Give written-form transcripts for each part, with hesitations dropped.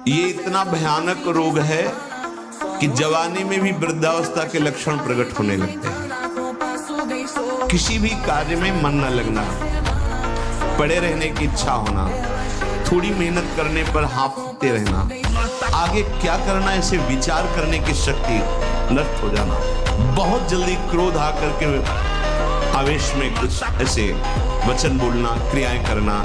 ये इतना भयानक रोग है कि जवानी में भी वृद्धावस्था के लक्षण प्रकट होने लगते हैं। किसी भी कार्य में मन न लगना, पड़े रहने की इच्छा होना, थोड़ी मेहनत करने पर हांफते रहना, आगे क्या करना ऐसे विचार करने की शक्ति नष्ट हो जाना, बहुत जल्दी क्रोध आकर के आवेश में कुछ ऐसे वचन बोलना, क्रियाएं करना।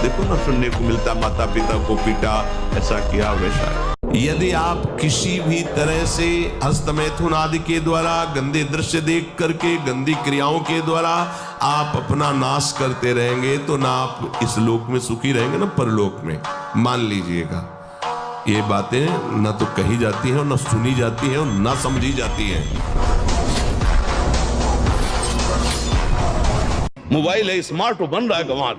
देखो ना, सुनने को मिलता, माता पिता को पीटा, ऐसा किया, वैसा। यदि आप किसी भी तरह से हस्तमैथुन आदि के द्वारा, गंदे दृश्य देख करके, गंदी क्रियाओं के द्वारा आप अपना नाश करते रहेंगे तो ना आप इस लोक में सुखी रहेंगे ना परलोक में। मान लीजिएगा, ये बातें न तो कही जाती हैं और न सुनी जाती हैं और न समझी जाती हैं। मोबाइल है, स्मार्ट बन रहा है, गंवार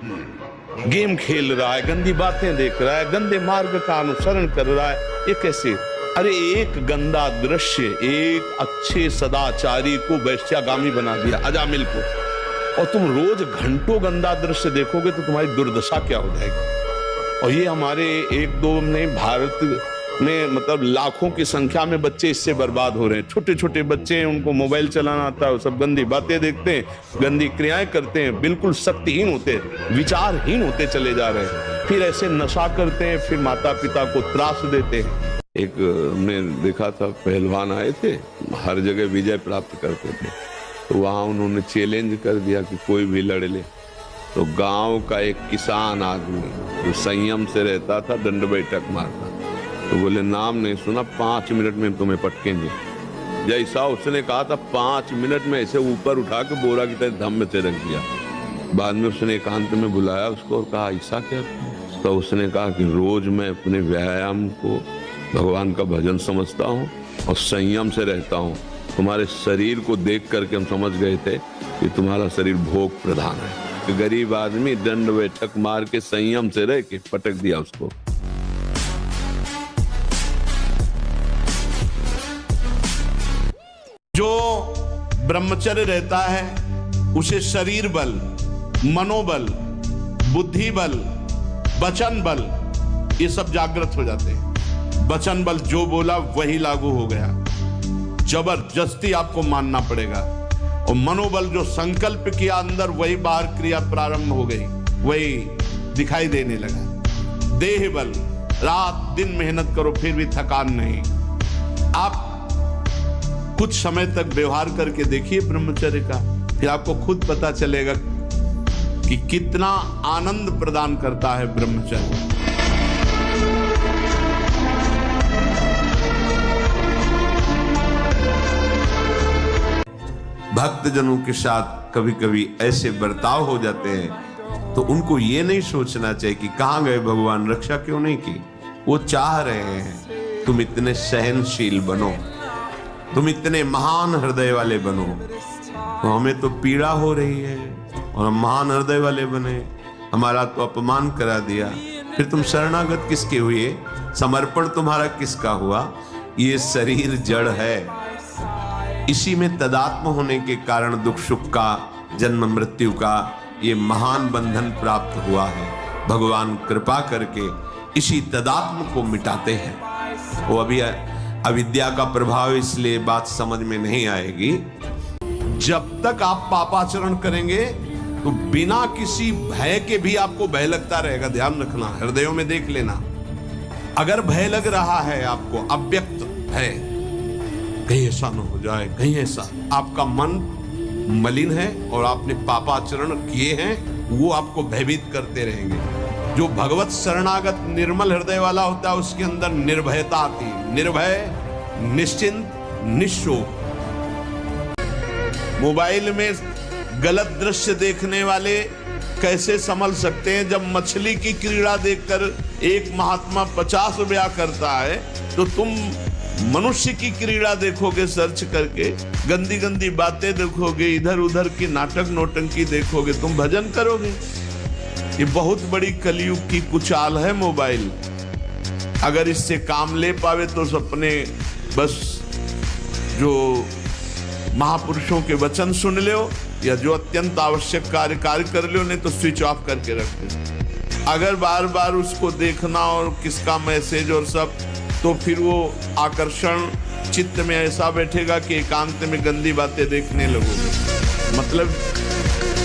गेम खेल रहा है, गंदी बातें देख रहा है, गंदे मार्ग का अनुसरण कर रहा है। ये कैसे? अरे एक गंदा दृश्य एक अच्छे सदाचारी को वैश्यागामी बना दिया, अजामिल को, और तुम रोज घंटों गंदा दृश्य देखोगे तो तुम्हारी दुर्दशा क्या हो जाएगी। और ये हमारे एक दो ने भारत में मतलब लाखों की संख्या में बच्चे इससे बर्बाद हो रहे हैं। छोटे छोटे बच्चे हैं, उनको मोबाइल चलाना आता है, सब गंदी बातें देखते हैं, गंदी क्रियाएं करते हैं, बिल्कुल शक्तिहीन होते, विचारहीन होते चले जा रहे हैं। फिर ऐसे नशा करते हैं, फिर माता पिता को त्रास देते हैं। एक हमने देखा था, पहलवान आए थे, हर जगह विजय प्राप्त करते थे, तो वहां उन्होंने चैलेंज कर दिया कि कोई भी लड़ ले। तो गांव का एक किसान आदमी जो संयम से रहता था, दंड बैठक मारता, तो बोले नाम नहीं सुना, 5 मिनट में तुम्हें पटकेंगे। जैसा उसने कहा था, 5 मिनट में ऐसे ऊपर उठा के बोरा की तरह धम्म से रख दिया। बाद में उसने एकांत में बुलाया उसको और कहा, ऐसा क्या? तो उसने कहा कि रोज मैं अपने व्यायाम को भगवान का भजन समझता हूँ और संयम से रहता हूँ। तुम्हारे शरीर को देख करके हम समझ गए थे कि तुम्हारा शरीर भोग प्रधान है। गरीब आदमी दंड बैठक मार के संयम से रह के पटक दिया उसको। जो ब्रह्मचर्य रहता है उसे शरीर बल, मनोबल, बुद्धि बल, वचन बल, ये सब जागृत हो जाते हैं। वचन बल जो बोला वही लागू हो गया, जबरदस्ती आपको मानना पड़ेगा। और मनोबल जो संकल्प किया अंदर, वही बाहर क्रिया प्रारंभ हो गई, वही दिखाई देने लगा। देह बल, रात दिन मेहनत करो फिर भी थकान नहीं। आप कुछ समय तक व्यवहार करके देखिए ब्रह्मचर्य का, फिर आपको खुद पता चलेगा कि कितना आनंद प्रदान करता है ब्रह्मचर्य। भक्तजनों के साथ कभी कभी ऐसे बर्ताव हो जाते हैं तो उनको ये नहीं सोचना चाहिए कि कहां गए भगवान, रक्षा क्यों नहीं की। वो चाह रहे हैं तुम इतने सहनशील बनो, तुम इतने महान हृदय वाले बनो। तो हमें तो पीड़ा हो रही है और हम महान हृदय वाले बने, हमारा तो अपमान करा दिया। फिर तुम शरणागत किसके हुए? समर्पण तुम्हारा किसका हुआ? ये शरीर जड़ है, इसी में तदात्म होने के कारण दुख सुख का, जन्म मृत्यु का ये महान बंधन प्राप्त हुआ है। भगवान कृपा करके इसी तदात्म को मिटाते हैं। वो अभी अविद्या का प्रभाव, इसलिए बात समझ में नहीं आएगी। जब तक आप पापाचरण करेंगे तो बिना किसी भय के भी आपको भय लगता रहेगा। ध्यान रखना, हृदयों में देख लेना। अगर भय लग रहा है आपको, अव्यक्त भय, कहीं ऐसा न हो जाए, कहीं ऐसा, आपका मन मलिन है और आपने पापाचरण किए हैं, वो आपको भयभीत करते रहेंगे। जो भगवत शरणागत निर्मल हृदय वाला होता है उसके अंदर निर्भयता आती, निर्भय, निश्चिंत, निश्चोक। मोबाइल में गलत दृश्य देखने वाले कैसे संभल सकते हैं? जब मछली की क्रीड़ा देखकर एक महात्मा 50 रुपया करता है तो तुम मनुष्य की क्रीड़ा देखोगे सर्च करके, गंदी गंदी बातें देखोगे, इधर उधर की नाटक नौटंकी देखोगे, तुम भजन करोगे। ये बहुत बड़ी कलयुग की कुचाल है मोबाइल। अगर इससे काम ले पावे तो अपने बस जो महापुरुषों के वचन सुन लो या जो अत्यंत आवश्यक कार्य कर लो, नहीं तो स्विच ऑफ करके रख दो। अगर बार बार उसको देखना और किसका मैसेज और सब, तो फिर वो आकर्षण चित्त में ऐसा बैठेगा कि एकांत में गंदी बातें देखने लगोगे। मतलब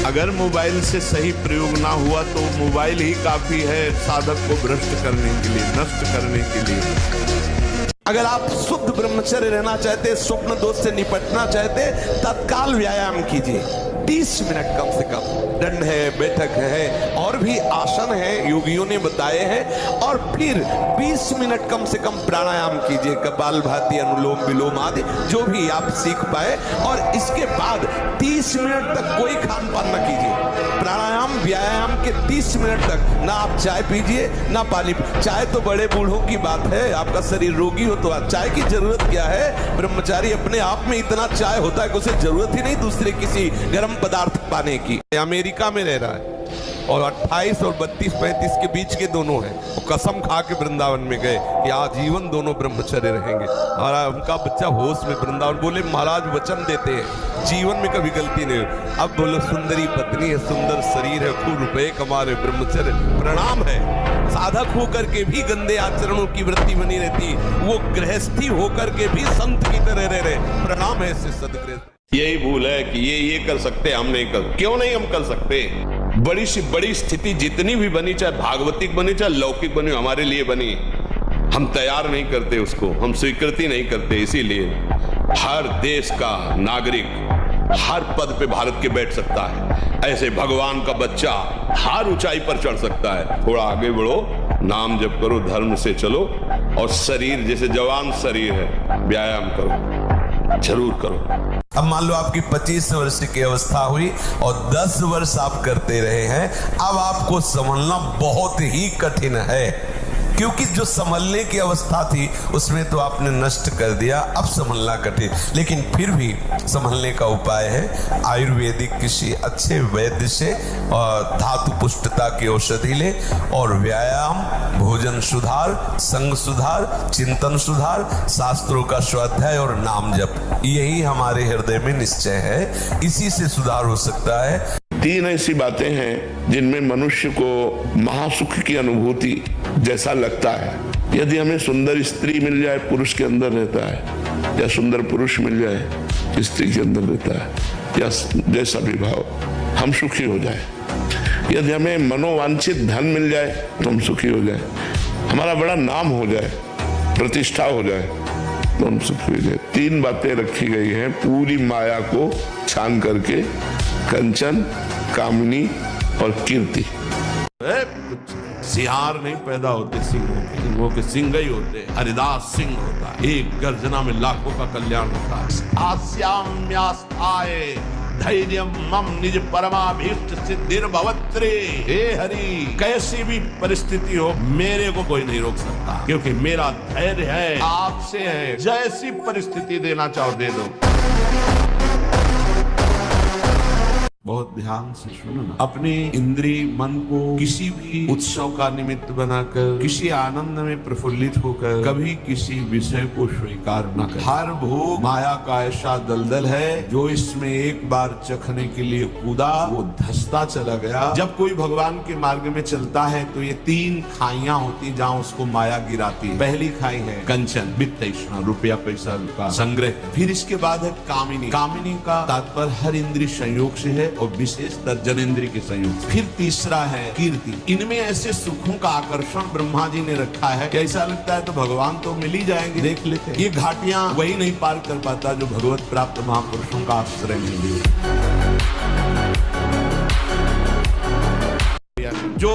अगर मोबाइल से सही प्रयोग ना हुआ तो मोबाइल ही काफी है साधक को भ्रष्ट करने के लिए, नष्ट करने के लिए। अगर आप शुद्ध ब्रह्मचर्य रहना चाहते, स्वप्न दोष से निपटना चाहते, तत्काल व्यायाम कीजिए। 30 मिनट कम से कम दंड है, बैठक है और भी आसन है योगियों ने बताए हैं। और फिर 20 मिनट कम से कम प्राणायाम कीजिए, कपालभाति, अनुलोम विलोम आदि जो भी आप सीख पाए। और इसके बाद 30 मिनट तक कोई खान पान न कीजिए। प्राणायाम व्यायाम के 30 मिनट तक ना आप चाय पीजिए ना पानी। चाय तो बड़े बूढ़ों की बात है, आपका शरीर रोगी हो तो चाय की जरूरत क्या है। ब्रह्मचारी अपने आप में इतना चाय होता है कि उसे जरूरत ही नहीं दूसरे किसी गर्म पदार्थ पाने की। अमेरिका में रह रहा है और 28 और 32-35 के बीच के दोनों हैं। वो कसम खा के वृंदावन में गए कि आजीवन दोनों ब्रह्मचर्य रहेंगे। और उनका बच्चा होश में वृंदावन, बोले महाराज वचन देते हैं जीवन में कभी गलती नहीं हो। अब बोलो सुंदरी पत्नी है, सुंदर शरीर है, खूब रुपए कमा रहे, ब्रह्मचर्य प्रणाम है। साधक होकर के भी गंदे आचरणों की वृत्ति बनी रहती, वो गृहस्थी होकर के भी संत की तरह रह रहे, प्रणाम है इससे सदगृहस्थ। यही भूल है कि ये कर सकते, हम नहीं कर। क्यों नहीं हम कर सकते? बड़ी सी बड़ी स्थिति जितनी भी बनी, चाहे भागवतिक बनी चाहे लौकिक बनी, हमारे लिए बनी, हम तैयार नहीं करते उसको, हम स्वीकृति नहीं करते। इसीलिए हर देश का नागरिक हर पद पे भारत के बैठ सकता है, ऐसे भगवान का बच्चा हर ऊंचाई पर चढ़ सकता है। थोड़ा आगे बढ़ो, नाम जप करो, धर्म से चलो, और शरीर जैसे जवान शरीर है, व्यायाम करो, जरूर करो। अब मान लो आपकी 25 वर्ष की अवस्था हुई और 10 वर्ष आप करते रहे हैं, अब आपको संभलना बहुत ही कठिन है। क्योंकि जो संभलने की अवस्था थी उसमें तो आपने नष्ट कर दिया, अब संभलना कठिन। लेकिन फिर भी संभलने का उपाय है, आयुर्वेदिक किसी अच्छे वैद्य से और धातु पुष्टता की औषधि ले, और व्यायाम, भोजन सुधार, संग सुधार, चिंतन सुधार, शास्त्रों का स्वाध्याय और नाम जप, यही हमारे हृदय में निश्चय है। इसी से सुधार हो सकता है। 3 ऐसी बातें हैं जिनमें मनुष्य को महासुख की अनुभूति जैसा लगता है। यदि हमें सुंदर स्त्री मिल जाए, पुरुष के अंदर रहता है, या सुंदर पुरुष मिल जाए, स्त्री के अंदर रहता है, या जैसा भी भाव, हम सुखी हो जाए। यदि हमें मनोवांछित धन मिल जाए तो हम सुखी हो जाए, हमारा बड़ा नाम हो जाए, प्रतिष्ठा हो जाए तो हम सुखी हो जाए। 3 बातें रखी गई हैं पूरी माया को छान करके, कंचन, कामिनी और कीर्ति। सिहार नहीं पैदा होते सिंहों के सिंह ही होते। हरिदास सिंह होता है, एक गर्जना में लाखों का कल्याण होता है। आस्याम्यास्थाय धैर्यम मम निज परमाभीष्ट सिद्धिर भवत्रे। हे हरि, कैसी भी परिस्थिति हो मेरे को कोई नहीं रोक सकता, क्योंकि मेरा धैर्य है, आपसे है। जैसी परिस्थिति देना चाहो दे दो। बहुत ध्यान से सुनो ना। अपने इंद्रिय मन को किसी भी उत्सव का निमित्त बनाकर, किसी आनंद में प्रफुल्लित होकर कभी किसी विषय को स्वीकार न कर। हर भोग माया का ऐसा दलदल है, जो इसमें एक बार चखने के लिए कूदा वो धंसता चला गया। जब कोई भगवान के मार्ग में चलता है तो ये 3 खाइयां होती जहाँ उसको माया गिराती है। पहली खाई है कंचन, वित्त, रुपया पैसा का संग्रह। फिर इसके बाद है कामिनी। कामिनी का तात्पर्य हर इंद्रिय संयोग से है और विशेषतर जनेंद्रिय के संयोग। फिर तीसरा है कीर्ति। इनमें ऐसे सुखों का आकर्षण ब्रह्मा जी ने रखा है कि ऐसा लगता है तो भगवान तो मिल ही जाएंगे, देख लेते हैं। ये घाटियां वही नहीं पार कर पाता जो भगवत प्राप्त महापुरुषों का आश्रय मिले। जो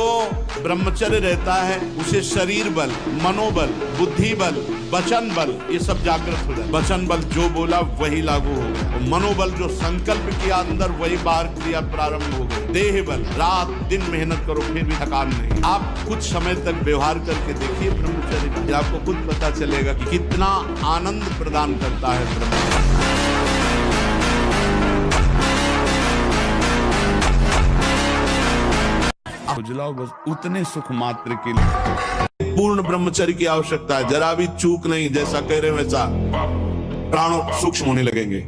ब्रह्मचर्य रहता है उसे शरीर बल, मनोबल, बुद्धि बल, वचन बल, ये सब जागृत हो जाए। वचन बल जो बोला वही लागू हो, मनोबल जो संकल्प किया अंदर वही बाहर क्रिया प्रारंभ हो गई। देह बल, रात दिन मेहनत करो फिर भी थकान नहीं। आप कुछ समय तक व्यवहार करके देखिए ब्रह्मचर्य, आपको खुद पता चलेगा कि कितना आनंद प्रदान करता है ब्रह्मचर्य। बुझलाओ बस उतने सुख मात्र के लिए। पूर्ण ब्रह्मचर्य की आवश्यकता है, जरा भी चूक नहीं, जैसा कह रहे वैसा। प्राण सूक्ष्म होने लगेंगे,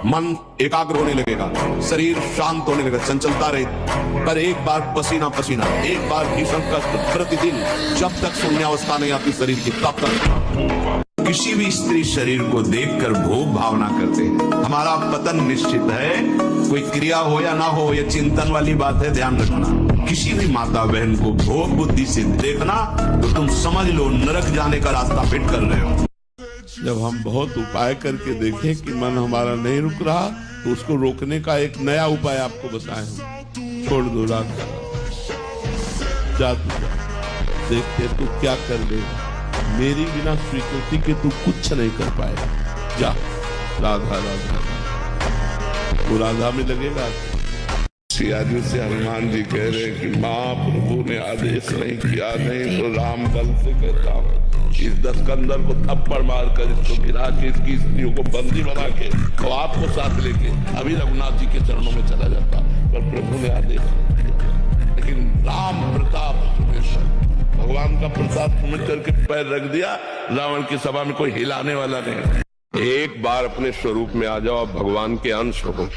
मन एकाग्र होने लगेगा, शरीर शांत होने लगेगा, चंचलता रहे। पर एक बार पसीना पसीना, एक बार भीषण कष्ट प्रतिदिन, जब तक शून्यावस्था नहीं आती शरीर की तब तक। किसी भी स्त्री शरीर को देखकर भोग भावना करते हैं, हमारा पतन निश्चित है। कोई क्रिया हो या ना हो, ये चिंतन वाली बात है, ध्यान रखना। किसी भी माता बहन को भोग बुद्धि से देखना तो तुम समझ लो नरक जाने का रास्ता फिट कर रहे हो। जब हम बहुत उपाय करके देखें कि मन हमारा नहीं रुक रहा, तो उसको रोकने का एक नया उपाय आपको बताए हम। छोड़ दो राधा, जा तू जा, देखते तू क्या कर लेगा। मेरी बिना स्वीकृति के तू कुछ नहीं कर पाएगा। जा राधा राधा, वो राधा में लगेगा। सिया जी से हनुमान जी कह रहे कि महाप्रभु ने आदेश नहीं किया, नहीं तो राम बल से कहता हूँ इस दस्कंदर को थप्पड़ मारकर इसको गिरा के इसकी स्त्रियों को बंदी बना के और आपको साथ लेके अभी रघुनाथ जी के चरणों में चला जाता, पर प्रभु ने आदेश नहीं किया। लेकिन राम प्रताप भगवान का प्रताप समझ करके पैर रख दिया, रावण की सभा में कोई हिलाने वाला नहीं। एक बार अपने स्वरूप में आ जाओ, भगवान के अंश हो,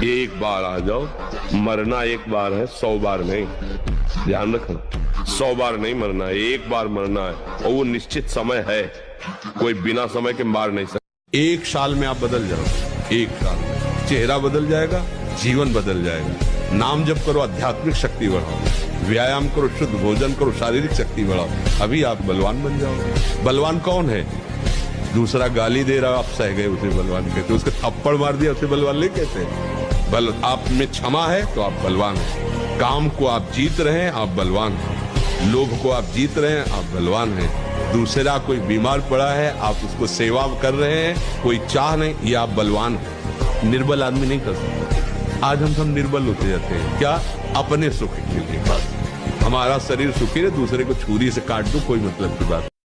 एक बार आ जाओ। मरना एक बार है, 100 बार नहीं, ध्यान रखना। 100 बार नहीं मरना है, एक बार मरना है, और वो निश्चित समय है, कोई बिना समय के मार नहीं सकता। एक साल में आप बदल जाओ, एक साल में चेहरा बदल जाएगा, जीवन बदल जाएगा। नाम जप करो, आध्यात्मिक शक्ति बढ़ाओ, व्यायाम करो, शुद्ध भोजन करो, शारीरिक शक्ति बढ़ाओ, अभी आप बलवान बन जाओगे। बलवान कौन है? दूसरा गाली दे रहा, आप सह गए उसे बलवान कहते, उसके थप्पड़ मार दिया उसे बलवान नहीं कहते। बल आप में क्षमा है तो आप बलवान हैं। काम को आप जीत रहे हैं, आप बलवान हैं। लोभ को आप जीत रहे हैं, आप बलवान हैं। दूसरा कोई बीमार पड़ा है, आप उसको सेवा कर रहे हैं, कोई चाह नहीं, ये आप बलवान हैं। निर्बल आदमी नहीं कर सकता। आज हम सब निर्बल होते जाते हैं, क्या? अपने सुख के लिए। बस हमारा शरीर सुखी है, दूसरे को छुरी से काट दो, कोई मतलब की बात।